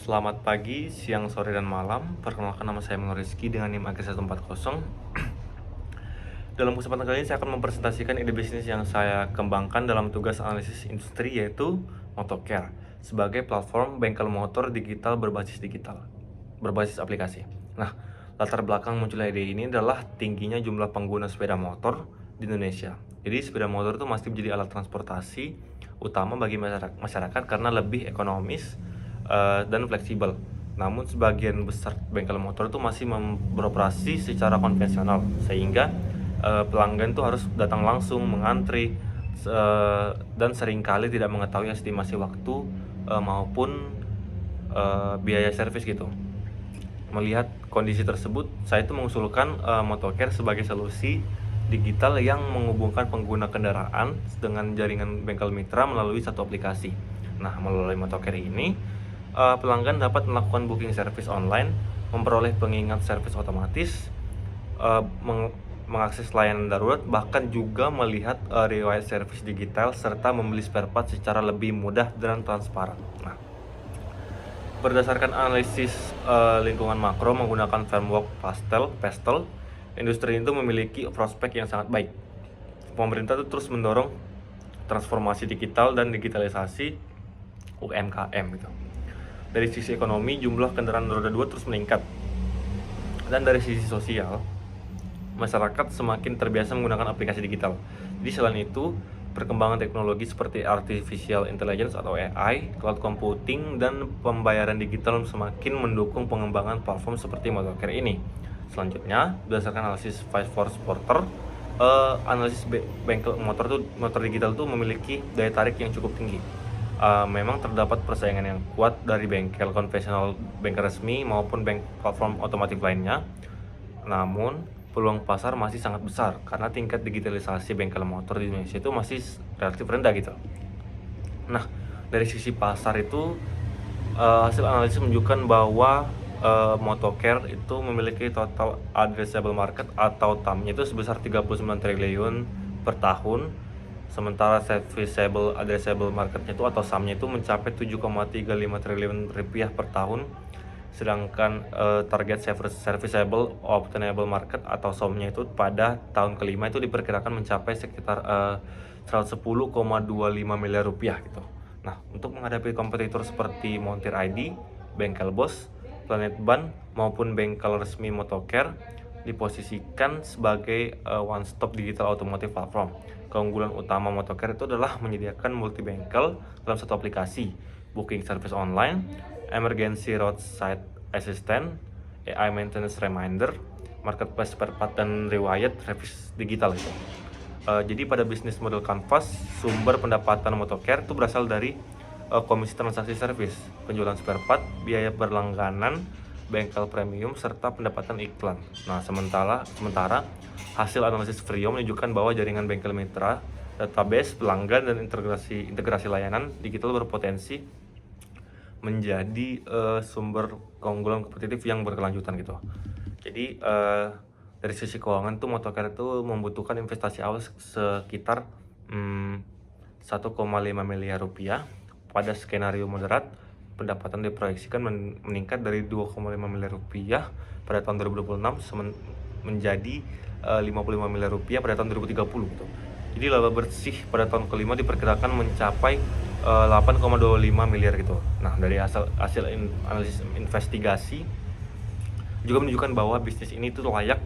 Selamat pagi, siang, sore, dan malam. Perkenalkan, nama saya Menur Rizky dengan NIM Agri 140. Dalam kesempatan kali ini saya akan mempresentasikan ide bisnis yang saya kembangkan dalam tugas analisis industri, yaitu Motocare sebagai platform bengkel motor digital berbasis aplikasi. Nah, latar belakang munculnya ide ini adalah tingginya jumlah pengguna sepeda motor di Indonesia. Jadi sepeda motor itu masih menjadi alat transportasi utama bagi masyarakat karena lebih ekonomis dan fleksibel. Namun sebagian besar bengkel motor itu masih beroperasi secara konvensional, sehingga pelanggan tuh harus datang langsung mengantri, dan seringkali tidak mengetahui estimasi waktu maupun biaya servis gitu. Melihat kondisi tersebut, saya itu mengusulkan Motocare sebagai solusi digital yang menghubungkan pengguna kendaraan dengan jaringan bengkel mitra melalui satu aplikasi. Nah, melalui Motocare ini, pelanggan dapat melakukan booking service online, memperoleh pengingat servis otomatis, mengakses layanan darurat, bahkan juga melihat riwayat servis digital serta membeli spare part secara lebih mudah dan transparan. Nah, berdasarkan analisis lingkungan makro menggunakan framework Pastel, industri itu memiliki prospek yang sangat baik. Pemerintah itu terus mendorong transformasi digital dan digitalisasi UMKM gitu. Dari sisi ekonomi, jumlah kendaraan roda 2 terus meningkat. Dan dari sisi sosial, masyarakat semakin terbiasa menggunakan aplikasi digital. Jadi selain itu, perkembangan teknologi seperti artificial intelligence atau AI, cloud computing, dan pembayaran digital semakin mendukung pengembangan platform seperti Motocare ini. Selanjutnya, berdasarkan analisis Five Force Porter, analisis bengkel motor digital itu memiliki daya tarik yang cukup tinggi. Memang terdapat persaingan yang kuat dari bengkel konvensional, bengkel resmi maupun platform otomotif lainnya. Namun, peluang pasar masih sangat besar karena tingkat digitalisasi bengkel motor di Indonesia itu masih relatif rendah gitu. Nah, dari sisi pasar itu, hasil analisis menunjukkan bahwa Motocare itu memiliki total addressable market atau TAM-nya itu sebesar 39 triliun per tahun. Sementara serviceable addressable marketnya itu atau SAM-nya itu mencapai 7,35 triliun rupiah per tahun. Sedangkan target serviceable obtainable market atau SOM-nya itu pada tahun kelima itu diperkirakan mencapai sekitar 110,25 miliar rupiah gitu. Nah, untuk menghadapi kompetitor seperti Montir ID, Bengkel Bos, Planet Ban maupun bengkel resmi Motocare diposisikan sebagai one stop digital automotive platform. Keunggulan utama Motocare itu adalah menyediakan multi bengkel dalam satu aplikasi, booking service online, emergency roadside assistant, AI maintenance reminder, marketplace spare part, dan riwayat servis digital itu. Jadi pada bisnis model Canvas, sumber pendapatan Motocare itu berasal dari komisi transaksi servis, penjualan spare part, biaya berlangganan, bengkel premium, serta pendapatan iklan. Nah, sementara hasil analisis Frio menunjukkan bahwa jaringan bengkel mitra, database pelanggan, dan integrasi layanan digital berpotensi menjadi sumber keunggulan kompetitif yang berkelanjutan gitu. Jadi dari sisi keuangan tuh Motocare itu membutuhkan investasi awal sekitar 1,5 miliar rupiah. Pada skenario moderat, pendapatan diproyeksikan meningkat dari 2,5 miliar rupiah pada tahun 2026 menjadi 55 miliar rupiah pada tahun 2030 gitu. Jadi laba bersih pada tahun kelima diperkirakan mencapai 8,25 miliar gitu. Nah, dari hasil analisis investigasi juga menunjukkan bahwa bisnis ini tuh layak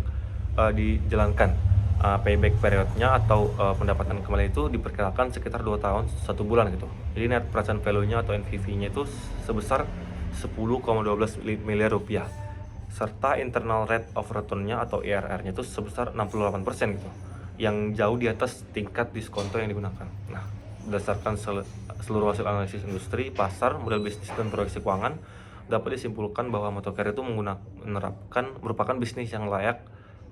dijalankan. Payback periodnya atau pendapatan kembali itu diperkirakan sekitar 2 tahun 1 bulan gitu. Jadi net present value-nya atau NPV-nya itu sebesar 10,12 miliar rupiah. Serta internal rate of return-nya atau IRR-nya itu sebesar 68% gitu. Yang jauh di atas tingkat diskonto yang digunakan. Nah, berdasarkan seluruh hasil analisis industri, pasar, model bisnis, dan proyeksi keuangan, dapat disimpulkan bahwa Motocare itu merupakan bisnis yang layak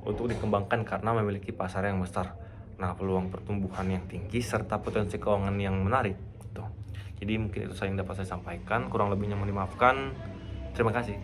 untuk dikembangkan karena memiliki pasar yang besar. Nah, peluang pertumbuhan yang tinggi serta potensi keuangan yang menarik gitu. Jadi mungkin itu yang dapat saya sampaikan, kurang lebihnya mohon dimaafkan. Terima kasih.